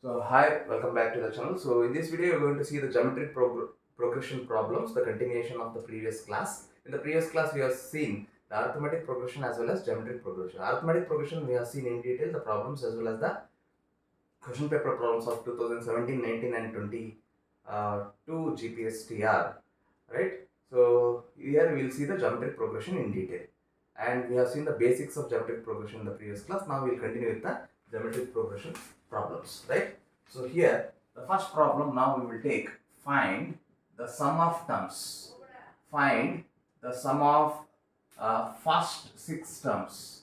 So hi, welcome back to the channel. So in this video, we're going to see the geometric progression problems, the continuation of the previous class. In the previous class, we have seen the arithmetic progression as well as geometric progression. Arithmetic progression, we have seen in detail the problems as well as the question paper problems of 2017, 19 and 22 Gpstr, right? So here we will see the geometric progression in detail. And we have seen the basics of geometric progression in the previous class. Now we will continue with the geometric progression problems, right? So here the first problem now we will take, find the sum of terms. Find the sum of first 6 terms.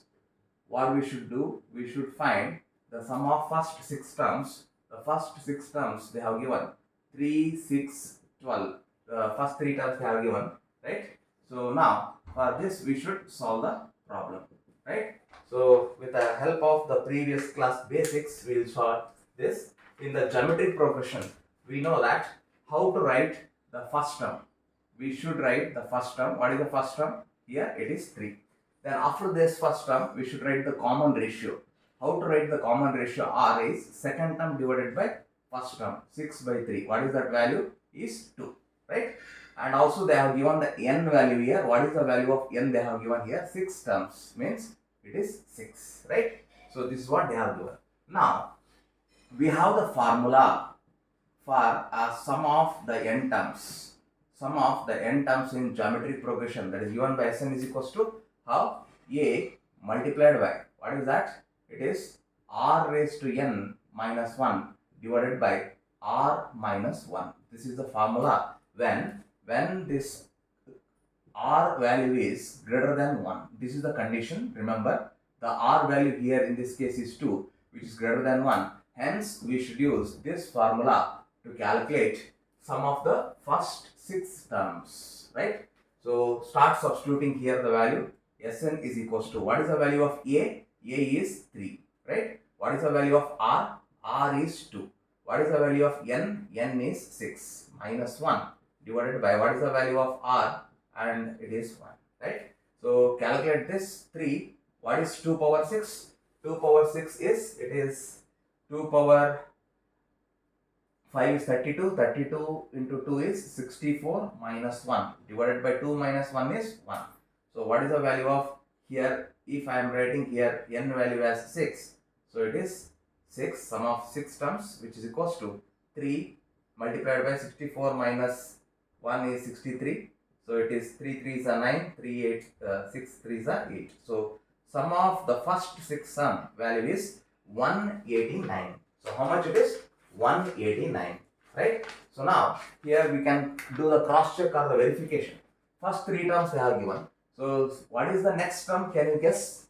What we should do, we should find the sum of first 6 terms. The first 6 terms they have given 3, 6, 12. The first 3 terms they have given, right? So now for this we should solve the problem, right? So with the help of the previous class basics, we will solve this. In the geometric progression, we know that how to write the first term. We should write the first term. What is the first term? Here it is 3. Then after this first term, we should write the common ratio. How to write the common ratio? R is second term divided by first term, 6 by 3. What is that value? Is 2, right? And also they have given the n value here. What is the value of n they have given here? 6 terms, means it is 6, right? So this is what they have given. Now we have the formula for a sum of the n terms. Sum of the n terms in geometric progression, that is given by Sn is equals to how? A multiplied by, what is that? It is r raised to n minus 1 divided by r minus 1. This is the formula when this r value is greater than 1. This is the condition. Remember, the r value here in this case is 2, which is greater than 1. Hence, we should use this formula to calculate sum of the first 6 terms, right? So, start substituting here the value. Sn is equals to, what is the value of A? A is 3, right? What is the value of R? R is 2. What is the value of N? N is 6 minus 1 divided by, what is the value of R? And it is 1, right? So calculate this 3. What is 2 power 6? 2 power 6 is, it is 2 power 5 is 32. 32 into 2 is 64 minus 1 divided by 2 minus 1 is 1. So what is the value of here? If I am writing here n value as 6, so it is 6, sum of 6 terms, which is equals to 3 multiplied by 64 minus 1 is 63. So it is 3 3s are 9, 3 8, 6 3s are 8. So sum of the first 6 sum value is 189. So how much it is? 189, right? So now here we can do the cross check or the verification. First 3 terms they are given. So what is the next term? Can you guess?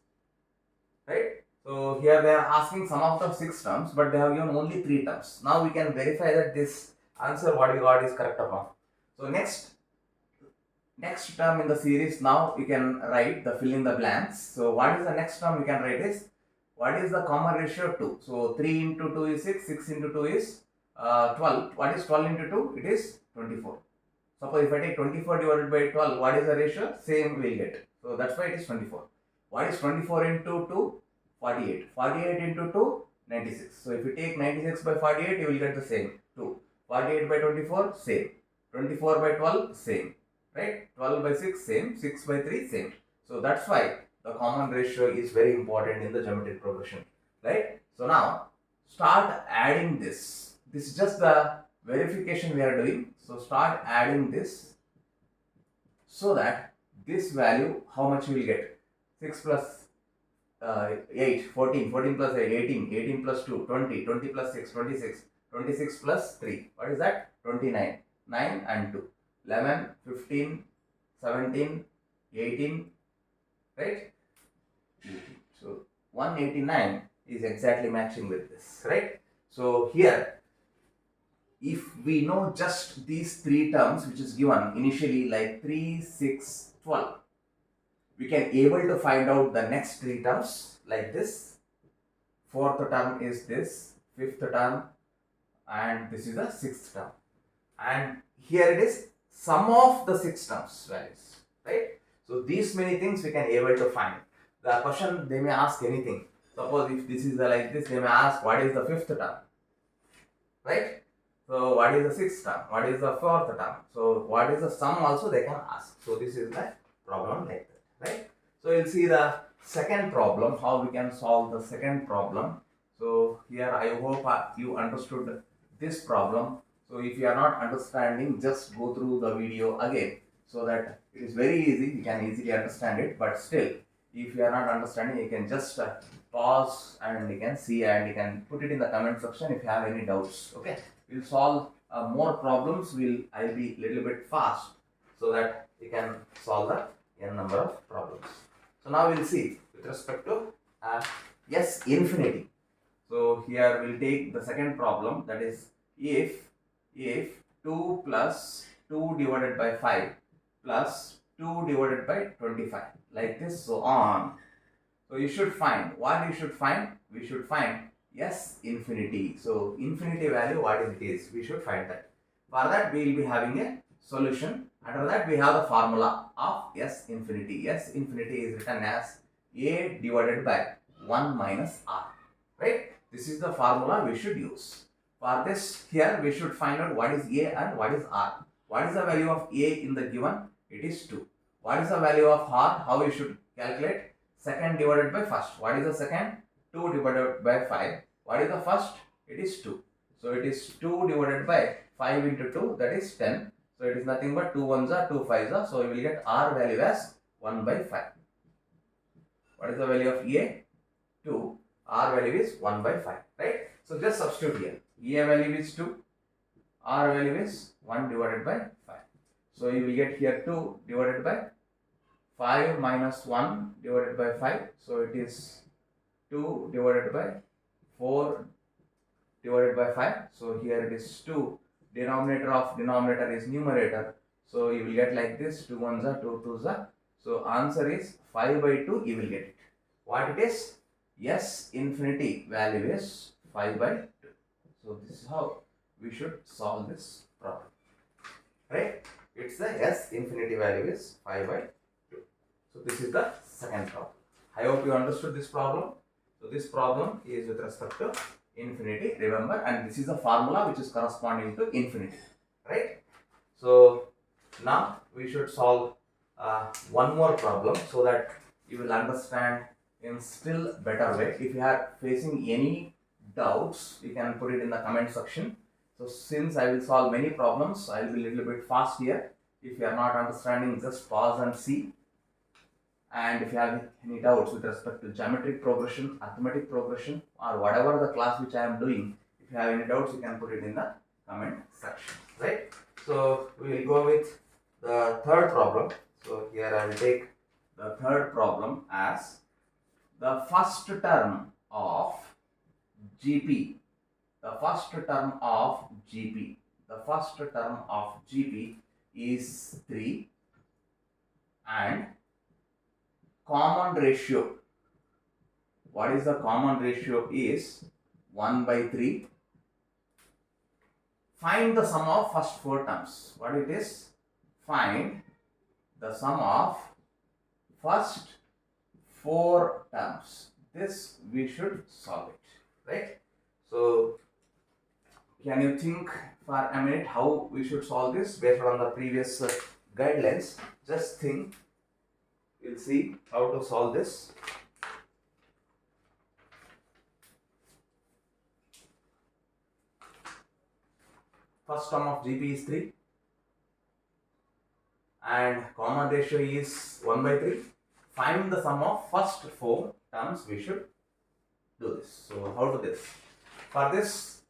Right? So here they are asking sum of the 6 terms, but they have given only 3 terms. Now we can verify that this answer what we got is correct or not. So next term in the series, now you can write the fill in the blanks. So what is the next term we can write is, what is the common ratio? 2. So 3 into 2 is 6, 6 into 2 is 12. What is 12 into 2? It is 24. Suppose if I take 24 divided by 12, what is the ratio? Same we will get. So that's why it is 24. What is 24 into 2? 48. 48 into 2? 96. So if you take 96 by 48, you will get the same. 2. 48 by 24, same. 24 by 12, same. Right? 12 by 6, same. 6 by 3, same. So that's why the common ratio is very important in the geometric progression. Right? So now, start adding this. This is just the verification we are doing. So start adding this so that this value, how much you will get? 6 plus 8, 14, 14 plus 8, 18, 18 plus 2, 20, 20 plus 6, 26, 26 plus 3. What is that? 29, 9 and 2. 11, 15, 17, 18, right? 18. So 189 is exactly matching with this, right? So here, if we know just these 3 terms which is given initially, like 3, 6, 12, we can able to find out the next 3 terms like this. 4th term is this, 5th term, and this is the 6th term. And here it is sum of the 6 terms values, right? So these many things we can able to find. The question they may ask anything. Suppose if this is like this, they may ask what is the 5th term. right? So what is the sixth term? What is the fourth term? So what is the sum also they can ask. So this is the problem like that, right? So you'll see the second problem, how we can solve the second problem. So here I hope you understood this problem. So if you are not understanding, just go through the video again, so that it is very easy, you can easily understand it. But still, if you are not understanding, you can just pause and you can see, and you can put it in the comment section if you have any doubts. Okay, we'll solve more problems. I'll be little bit fast, so that you can solve the n number of problems. So now we'll see with respect to S infinity. So here we'll take the second problem, that is if 2 plus 2 divided by 5 plus 2 divided by 25, like this, so on. So you should find, what you should find? We should find S infinity. So infinity value, what it is, we should find that. For that we will be having a solution. Under that we have the formula of S infinity. S infinity is written as A divided by 1 minus R, right? This is the formula we should use. For this, here we should find out what is A and what is R. What is the value of A in the given? It is 2. What is the value of R? How we should calculate? Second divided by first. What is the second? 2 divided by 5. What is the first? It is 2. So it is 2 divided by 5 into 2, that is 10. So it is nothing but 2 ones are 2 fives are. So we will get R value as 1 by 5. What is the value of A? 2. R value is 1 by 5, right? So just substitute here. A value is 2. R value is 1 divided by 5. So you will get here 2 divided by 5 minus 1 divided by 5. So it is 2 divided by 4 divided by 5. So here it is 2. Denominator of denominator is numerator. So you will get like this. 2 ones are 2 twos are. So answer is 5 by 2. You will get it. What it is? S infinity value is 5 by 2. So this is how we should solve this problem, right? It's the S infinity value is 5 by 2. So this is the second problem. I hope you understood this problem. So this problem is with respect to infinity, remember, and this is the formula which is corresponding to infinity, right? So now we should solve one more problem, so that you will understand in still better way. If you are facing any doubts, you can put it in the comment section. So since I will solve many problems, I will be a little bit fast here. If you are not understanding, just pause and see. And if you have any doubts with respect to geometric progression, arithmetic progression, or whatever the class which I am doing, if you have any doubts, you can put it in the comment section, right? So we will go with the third problem. So here I will take the third problem as the first term of Gp. The first term of Gp. The first term of Gp is 3, and common ratio. What is the common ratio? Is 1 by 3. Find the sum of first 4 terms. What it is? Find the sum of first 4 terms. This we should solve it, right? So can you think for a minute how we should solve this based on the previous guidelines? Just think. We'll see how to solve this. First term of Gp is 3, and common ratio is 1 by 3. Find the sum of first 4 terms. We should do this. So how to do this? For this,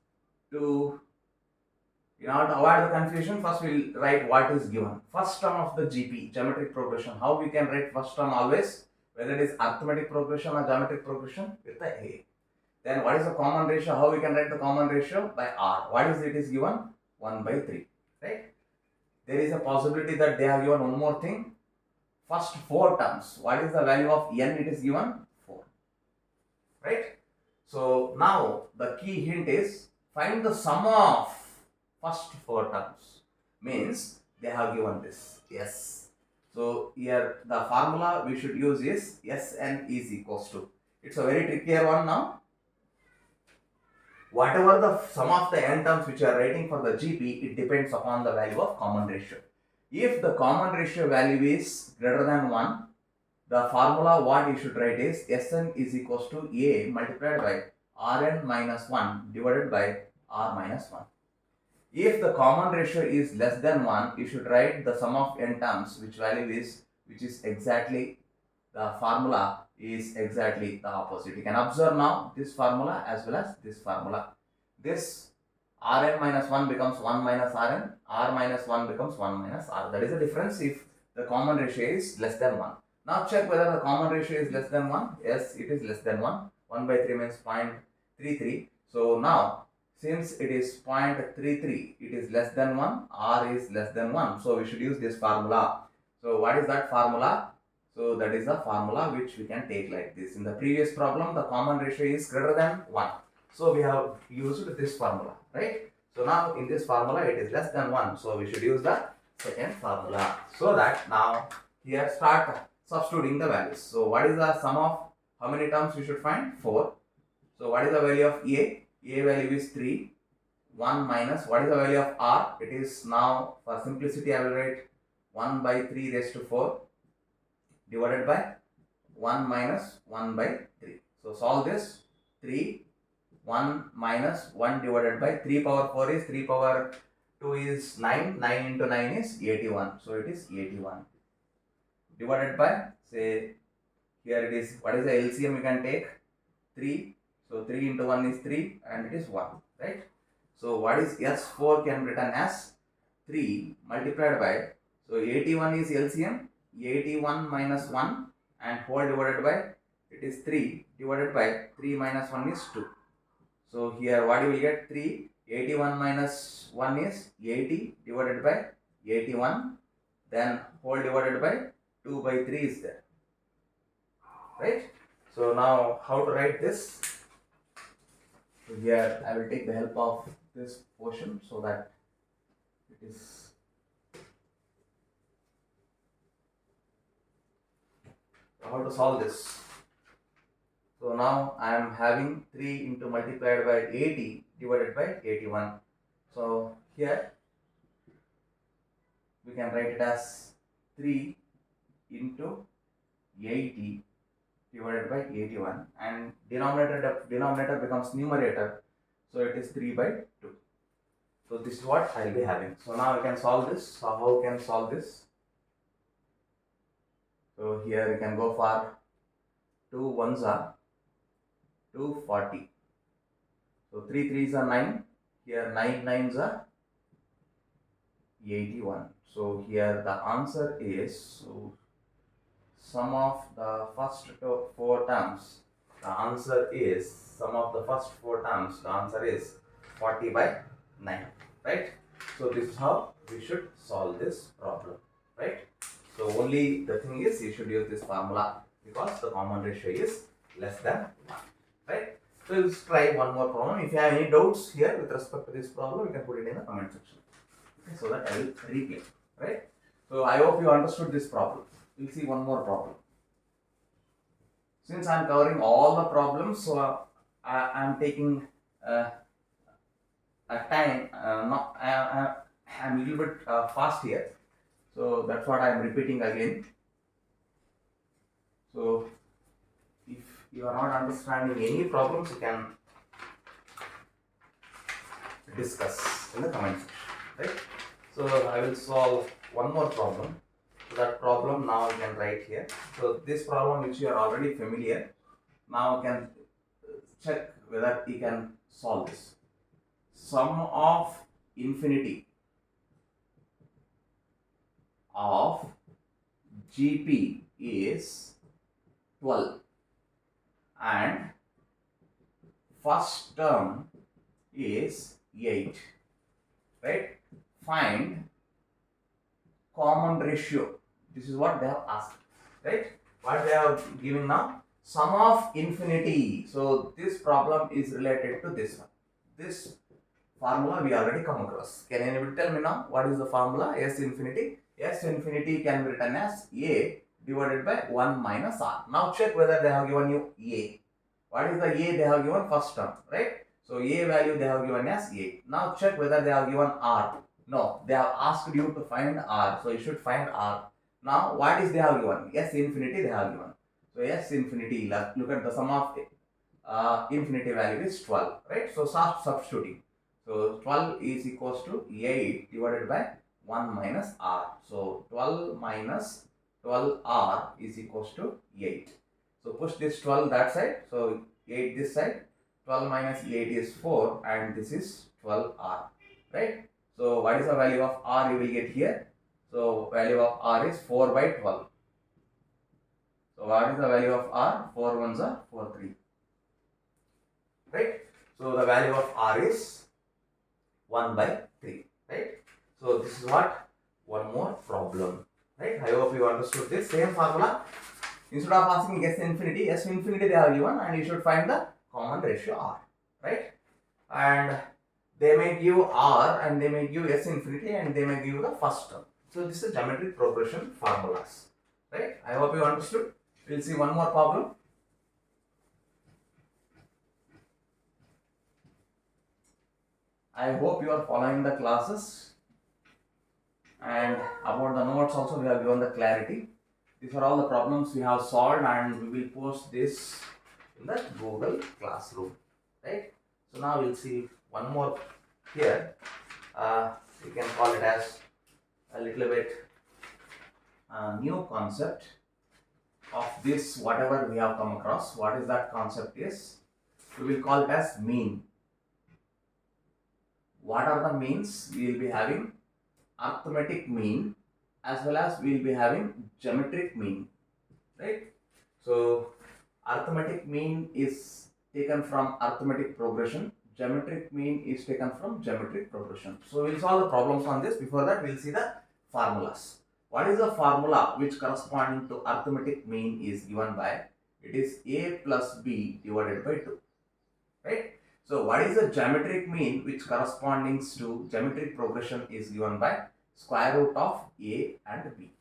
in order to avoid the confusion, first we will write what is given. First term of the Gp, geometric progression. How we can write first term always? Whether it is arithmetic progression or geometric progression, with the A. Then what is the common ratio? How we can write the common ratio? By R. What is it is given? 1 by 3. Right? There is a possibility that they have given one more thing. First 4 terms. What is the value of n? It is given 4. Right? So now the key hint is find the sum of first 4 terms. Means they have given this. Yes. So here the formula we should use is Sn is equals to. It's a very trickier one now. whatever the sum of the n terms which you are writing for the GP, it depends upon the value of common ratio. If the common ratio value is greater than 1, the formula what you should write is Sn is equals to A multiplied by Rn minus 1 divided by R minus 1. If the common ratio is less than 1, you should write the sum of n terms which is exactly the formula is exactly the opposite. You can observe now this formula as well as this formula. This Rn minus 1 becomes 1 minus Rn, R minus 1 becomes 1 minus R. That is the difference if the common ratio is less than 1. Now check whether the common ratio is less than 1. Yes, it is less than 1. 1 by 3 means 0.33. So now, since it is 0.33, it is less than 1, R is less than 1. So we should use this formula. So what is that formula? So that is the formula which we can take like this. In the previous problem, the common ratio is greater than 1. So we have used this formula, right? So now in this formula, it is less than 1. So we should use the second formula. So that now here start substituting the values. So what is the sum of how many terms we should find? 4. So what is the value of A? A value is 3. 1 minus, what is the value of R? It is now, for simplicity, I will write 1 by 3 raised to 4 divided by 1 minus 1 by 3. So solve this. 3, 1 minus 1 divided by 3 power 4 is 3 power 2 is 9. 9 into 9 is 81. So it is 81. Divided by, say, here it is, what is the LCM you can take? 3. So 3 into 1 is 3 and it is 1, right? So what is S4 can be written as 3 multiplied by, so 81 is LCM, 81 minus 1 and whole divided by, it is 3 divided by 3 minus 1 is 2. So here what you will get? 3, 81 minus 1 is 80 divided by 81, then whole divided by 2 by 3 is there, right? So now how to write this? So here I will take the help of this portion so that it is how to solve this. So now I am having 3 into multiplied by 80 divided by 81. So here we can write it as 3 into 80 divided by 81 and denominator becomes numerator. So it is 3 by 2. So this is what I will be having. So now we can solve this. So how we can solve this? So here we can go for 2 ones are 240. So 3 threes are 9. Here 9 nines are 81. So here the answer is, so sum of the first 4 terms, the answer is, sum of the first 4 terms, the answer is 40 by 9, right? So this is how we should solve this problem, right? So only the thing is, you should use this formula because the common ratio is less than 1, right? So let's try one more problem. If you have any doubts here with respect to this problem, you can put it in the comment section, okay, so that I will replay, right? So I hope you understood this problem. We'll see one more problem. Since I am covering all the problems, so I am taking a time. I am a little bit fast here, so that's what I am repeating again. So if you are not understanding any problems, you can discuss in the comment section, right? So I will solve one more problem. So that problem now you can write here. So this problem which you are already familiar, now you can check whether you can solve this. Sum of infinity of Gp is 12 and first term is 8, right? Find common ratio. This is what they have asked, right? What they have given now? Sum of infinity. So this problem is related to this one. This formula we already come across. Can anybody tell me now what is the formula? S infinity. S infinity can be written as A divided by 1 minus R. Now check whether they have given you A. What is the A they have given? First term, right? So A value they have given as 8. Now check whether they have given R. No, they have asked you to find R. So you should find R. Now what is they have given? S infinity they have given. So S infinity, look at the sum of infinity value is 12, right? So start substituting. So 12 is equals to 8 divided by 1 minus R. So 12 minus 12R is equals to 8. So push this 12 that side. So 8 this side. 12 minus 8 is 4 and this is 12R, right? So what is the value of R you will get here? So value of R is 4 by 12. So what is the value of R? 4 ones are 4 3. Right? So the value of R is 1 by 3. Right? So this is what? One more problem. Right? I hope you understood this. Same formula. Instead of asking S infinity they have given and you should find the common ratio R. Right? And they may give R and they may give S infinity and they may give the first term. So this is geometric progression formulas. Right? I hope you understood. We'll see one more problem. I hope you are following the classes, and about the notes also we have given the clarity. These are all the problems we have solved and we will post this in the Google Classroom, right? So now we'll see one more here. We can call it as a little bit new concept of this whatever we have come across. What is that concept is? We will call it as mean. What are the means? We will be having arithmetic mean as well as we will be having geometric mean, right? So arithmetic mean is taken from arithmetic progression, geometric mean is taken from geometric progression. So we'll solve the problems on this. Before that we'll see the formulas. What is the formula which corresponding to arithmetic mean is given by? It is A plus B divided by 2, right? So what is the geometric mean which corresponding to geometric progression is given by square root of A and B,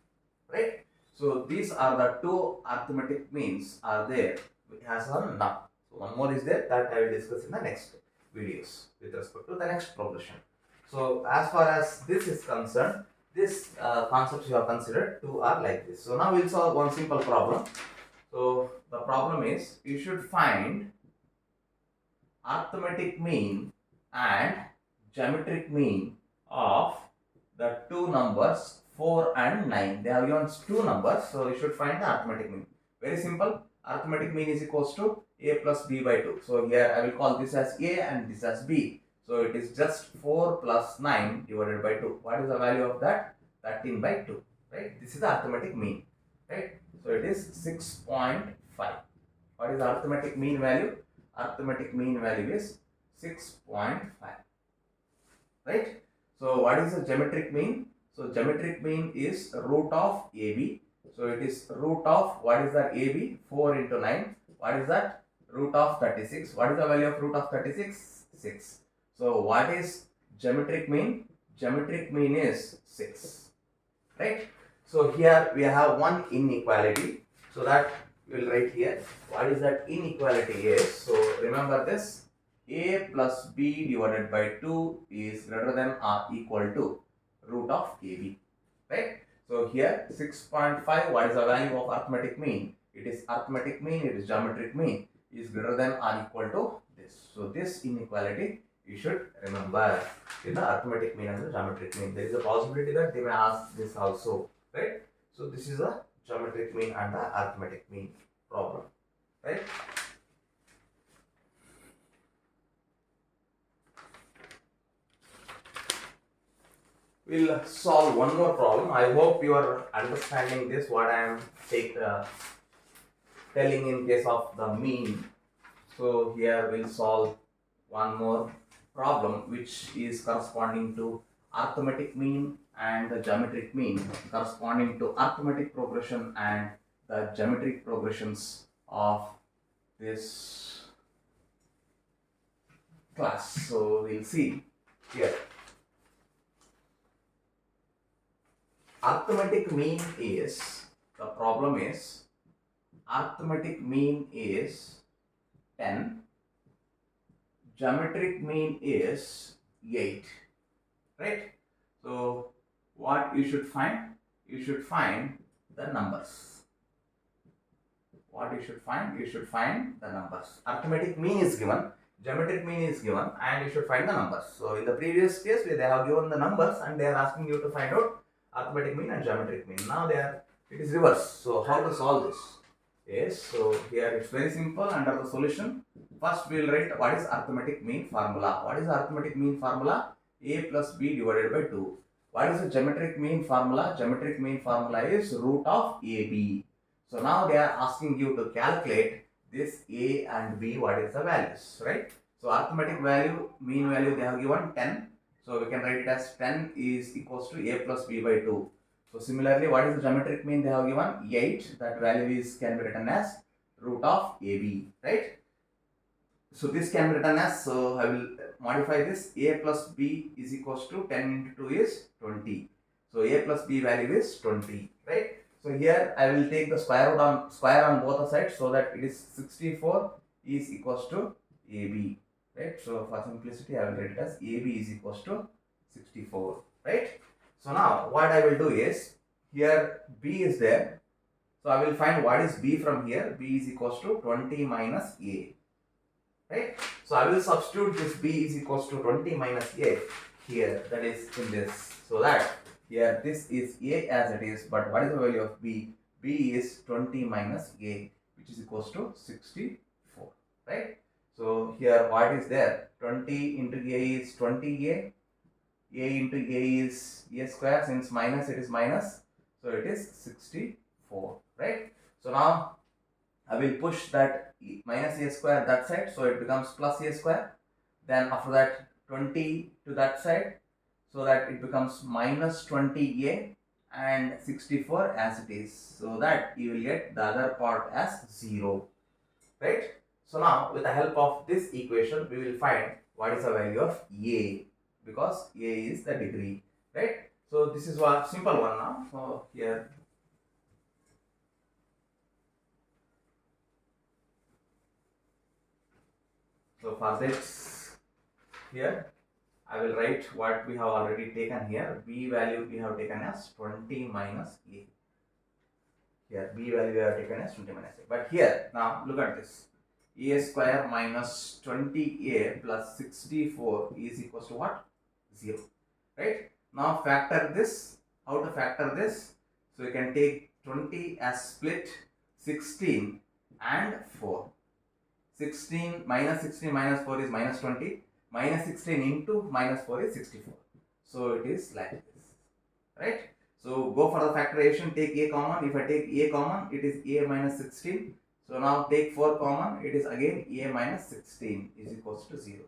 right? So these are the two arithmetic means are there as on now. So one more is there that I will discuss in the next videos with respect to the next progression. So as far as this is concerned, this concepts you have considered two are like this. So now we'll solve one simple problem. So the problem is you should find arithmetic mean and geometric mean of the two numbers 4 and 9. They have given two numbers, so you should find the arithmetic mean. Very simple. Arithmetic mean is equals to A plus B by 2. So here I will call this as A and this as B. So it is just 4 plus 9 divided by 2. What is the value of that? 13 by 2. Right? This is the arithmetic mean. Right? So it is 6.5. What is the arithmetic mean value? Arithmetic mean value is 6.5, right? So what is the geometric mean? So geometric mean is root of AB. So it is root of, what is that AB? 4 into 9. What is that? Root of 36. What is the value of root of 36? 6. So what is geometric mean? Geometric mean is 6, right? So here we have one inequality. So that we will write here. What is that inequality is? So remember this, A plus B divided by 2 is greater than or equal to root of AB, right? So here 6.5, what is the value of arithmetic mean? It is arithmetic mean, it is geometric mean is greater than or equal to this. So this inequality you should remember in the arithmetic mean and the geometric mean. There is a possibility that they may ask this also, right? So this is a geometric mean and the arithmetic mean problem, right? We'll solve one more problem. I hope you are understanding this, what I am telling in case of the mean. So here we'll solve one more problem which is corresponding to arithmetic mean and the geometric mean, corresponding to arithmetic progression and the geometric progressions of this class. So we'll see here. Arithmetic mean is, the problem is, arithmetic mean is 10, geometric mean is 8, right? So what you should find? You should find the numbers. What you should find? You should find the numbers. Arithmetic mean is given, geometric mean is given, and you should find the numbers. So in the previous case, they have given the numbers and they are asking you to find out arithmetic mean and geometric mean. Now it is reverse. So how to solve this? Yes, so here it's very simple. Under the solution, first we will write what is arithmetic mean formula. What is arithmetic mean formula? A plus b divided by 2. What is the geometric mean formula? Geometric mean formula is root of AB. So now they are asking you to calculate this A and B, what is the values, right? So arithmetic value, mean value they have given 10. So we can write it as 10 is equals to A plus B by 2. So similarly, what is the geometric mean they have given? 8. That value can be written as root of AB, right? So this can be written as, so I will modify this. A plus B is equals to 10 into 2 is 20. So A plus B value is 20, right? So here I will take the square on both the sides, so that it is 64 is equals to AB, right? So for simplicity I will write it as AB is equals to 64, right? So now what I will do is, here B is there, so I will find what is B from here. B is equals to 20 minus A, right? So I will substitute this B is equals to 20 minus A here, that is in this, so that here this is A as it is, but what is the value of B? B is 20 minus A, which is equals to 64, right? So here what is there? 20 into A is 20A. A into A is A square, since minus it is minus, so it is 64, right? So now I will push that minus A square that side, so it becomes plus A square. Then after that 20 to that side, so that it becomes minus 20A and 64 as it is, so that you will get the other part as 0, right? So now with the help of this equation, we will find what is the value of A, because A is the degree, right? So this is one simple one now. So here so for this, here I will write what we have already taken here. B value we have taken as 20 minus A. Here B value we have taken as 20 minus A. But here now look at this. A square minus 20A plus 64 is equals to what? 0. Right? Now factor this. How to factor this? So you can take 20 as split 16 and 4. 16 minus 4 is minus 20. Minus 16 into minus 4 is 64. So it is like this. Right? So go for the factorization, take A common. If I take A common, it is A minus 16. So now take 4 common, it is again A minus 16 is equals to 0.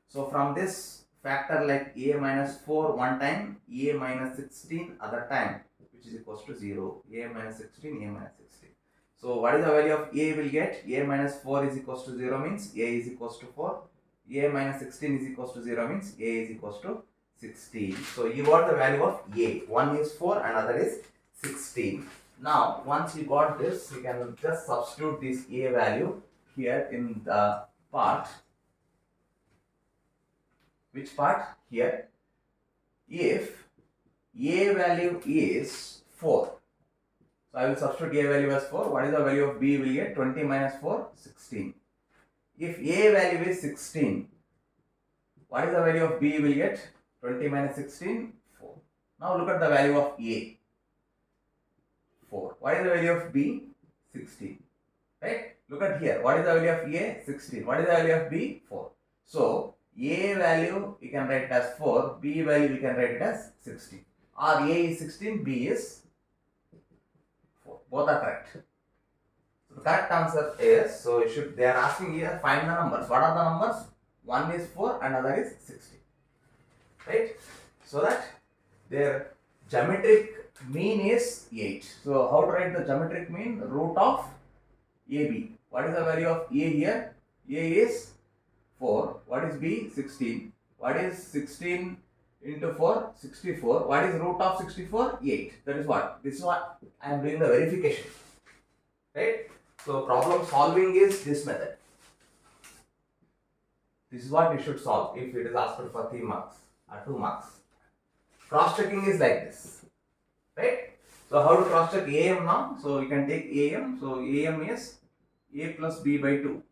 So from this factor, like A minus 4 one time, A minus 16 other time, which is equals to 0. A minus 16, A minus 16. So what is the value of A will get? A minus 4 is equals to 0 means A is equals to 4. A minus 16 is equals to 0 means A is equals to 16. So you got the value of A. One is 4 and other is 16. Now once you got this, you can just substitute this A value here in the part. Which part? Here. If A value is 4. So I will substitute A value as 4. What is the value of B will get? 20 minus 4, 16. If A value is 16, what is the value of B will get? 20 minus 16, 4. Now look at the value of A, 4. What is the value of B? 16. Right? Look at here. What is the value of A? 16. What is the value of B? 4. So A value you can write it as 4, B value you can write it as 16. Or A is 16, B is 4. Both are correct. The correct answer is, so they are asking here, find the numbers. What are the numbers? One is 4 and another is 16. Right? So that their geometric mean is 8. So how to write the geometric mean? Root of AB. What is the value of A here? A is 4. What is B? 16. What is 16 into 4? 64. What is root of 64? 8. That is what? This is what I am doing the verification. Right? So problem solving is this method. This is what you should solve if it is asked for 3 marks or 2 marks. Cross checking is like this, right? So how to cross check AM now? So you can take AM. So AM is A plus B by 2.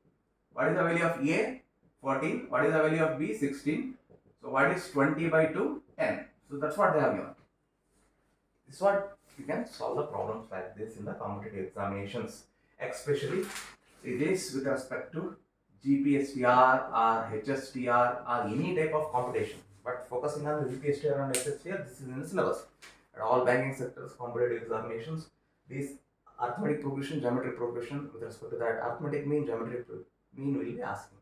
What is the value of A? 14. What is the value of B? 16. So what is 20 by 2? 10. So that's what they have given. This is what you can solve the problems like this in the competitive examinations. Especially it is with respect to Gpstr or hstr or any type of competition. But focusing on the Gpstr and hstr, this is in the syllabus. At all banking sectors, competitive examinations, these arithmetic progression, geometric progression, with respect to that arithmetic mean, geometric mean will be asking.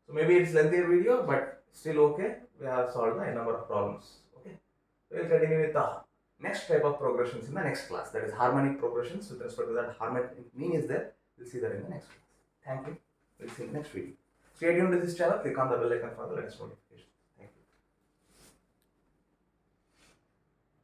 So maybe it's lengthier video, but still okay. We have solved a number of problems. Okay. We will continue with the next type of progressions in the next class. That is harmonic progressions. With respect to that, harmonic mean is there. We'll see that in the next class. Thank you. We'll see in the next video. Stay tuned to this channel. Click on the bell icon for the latest notifications.